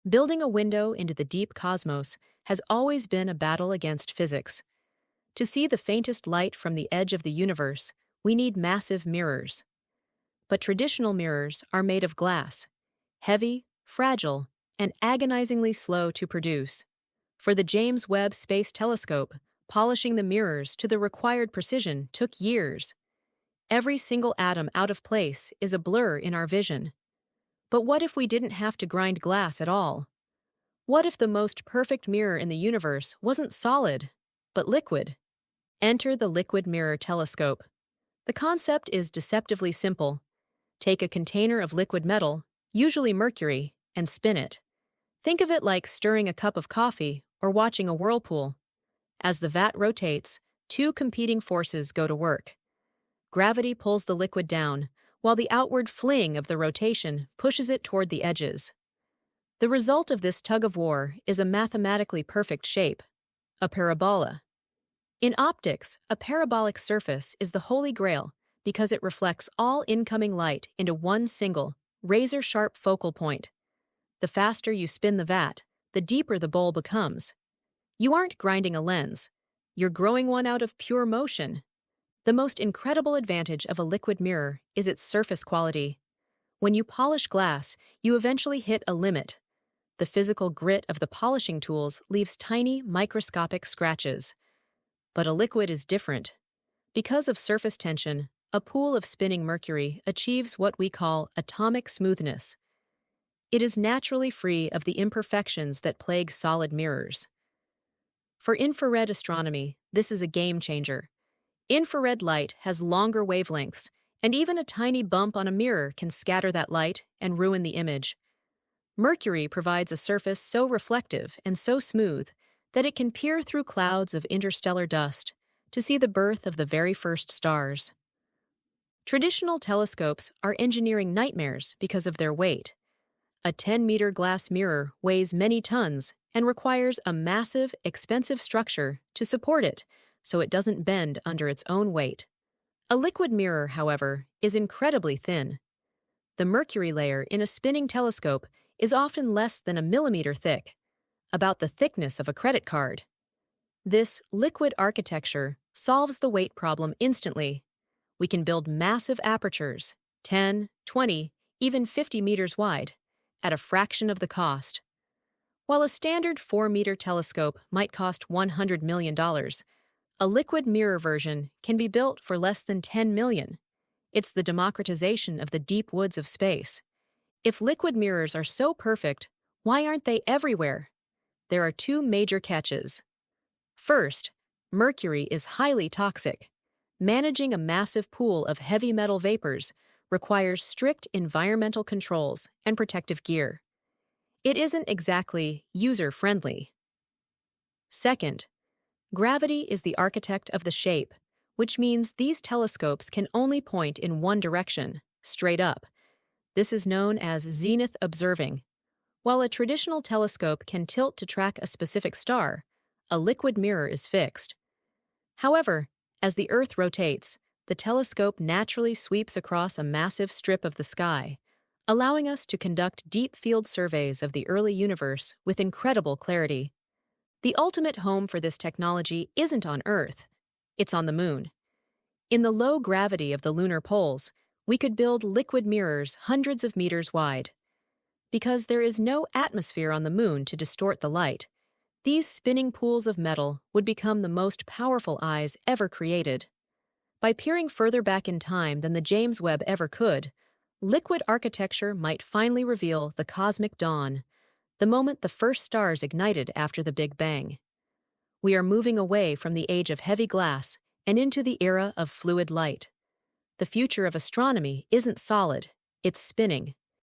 Building a window into the deep cosmos has always been a battle against physics. To see the faintest light from the edge of the universe, we need massive mirrors. But traditional mirrors are made of glass, heavy, fragile, and agonizingly slow to produce. For the James Webb Space Telescope, polishing the mirrors to the required precision took years. Every single atom out of place is a blur in our vision. But what if we didn't have to grind glass at all? What if the most perfect mirror in the universe wasn't solid, but liquid? Enter the liquid mirror telescope. The concept is deceptively simple. Take a container of liquid metal, usually mercury, and spin it. Think of it like stirring a cup of coffee or watching a whirlpool. As the vat rotates, two competing forces go to work. Gravity pulls the liquid down, while the outward fling of the rotation pushes it toward the edges. The result of this tug-of-war is a mathematically perfect shape, a parabola. In optics, a parabolic surface is the holy grail because it reflects all incoming light into one single, razor-sharp focal point. The faster you spin the vat, the deeper the bowl becomes. You aren't grinding a lens. You're growing one out of pure motion. The most incredible advantage of a liquid mirror is its surface quality. When you polish glass, you eventually hit a limit. The physical grit of the polishing tools leaves tiny, microscopic scratches. But a liquid is different. Because of surface tension, a pool of spinning mercury achieves what we call atomic smoothness. It is naturally free of the imperfections that plague solid mirrors. For infrared astronomy, this is a game changer. Infrared light has longer wavelengths, and even a tiny bump on a mirror can scatter that light and ruin the image. Mercury provides a surface so reflective and so smooth that it can peer through clouds of interstellar dust to see the birth of the very first stars. Traditional telescopes are engineering nightmares because of their weight. A 10-meter glass mirror weighs many tons and requires a massive, expensive structure to support it so it doesn't bend under its own weight. A liquid mirror, however, is incredibly thin. The mercury layer in a spinning telescope is often less than a millimeter thick, about the thickness of a credit card. This liquid architecture solves the weight problem instantly. We can build massive apertures, 10, 20, even 50 meters wide, at a fraction of the cost. While a standard 4-meter telescope might cost $100 million, a liquid mirror version can be built for less than $10 million. It's the democratization of the deep woods of space. If liquid mirrors are so perfect, why aren't they everywhere? There are two major catches. First, mercury is highly toxic. Managing a massive pool of heavy metal vapors requires strict environmental controls and protective gear. It isn't exactly user-friendly. Second, gravity is the architect of the shape, which means these telescopes can only point in one direction, straight up. This is known as zenith observing. While a traditional telescope can tilt to track a specific star, a liquid mirror is fixed. However, as the Earth rotates, the telescope naturally sweeps across a massive strip of the sky, allowing us to conduct deep field surveys of the early universe with incredible clarity. The ultimate home for this technology isn't on Earth, it's on the Moon. In the low gravity of the lunar poles, we could build liquid mirrors hundreds of meters wide. Because there is no atmosphere on the Moon to distort the light, these spinning pools of metal would become the most powerful eyes ever created. By peering further back in time than the James Webb ever could, liquid architecture might finally reveal the cosmic dawn, the moment the first stars ignited after the Big Bang. We are moving away from the age of heavy glass and into the era of fluid light. The future of astronomy isn't solid, it's spinning.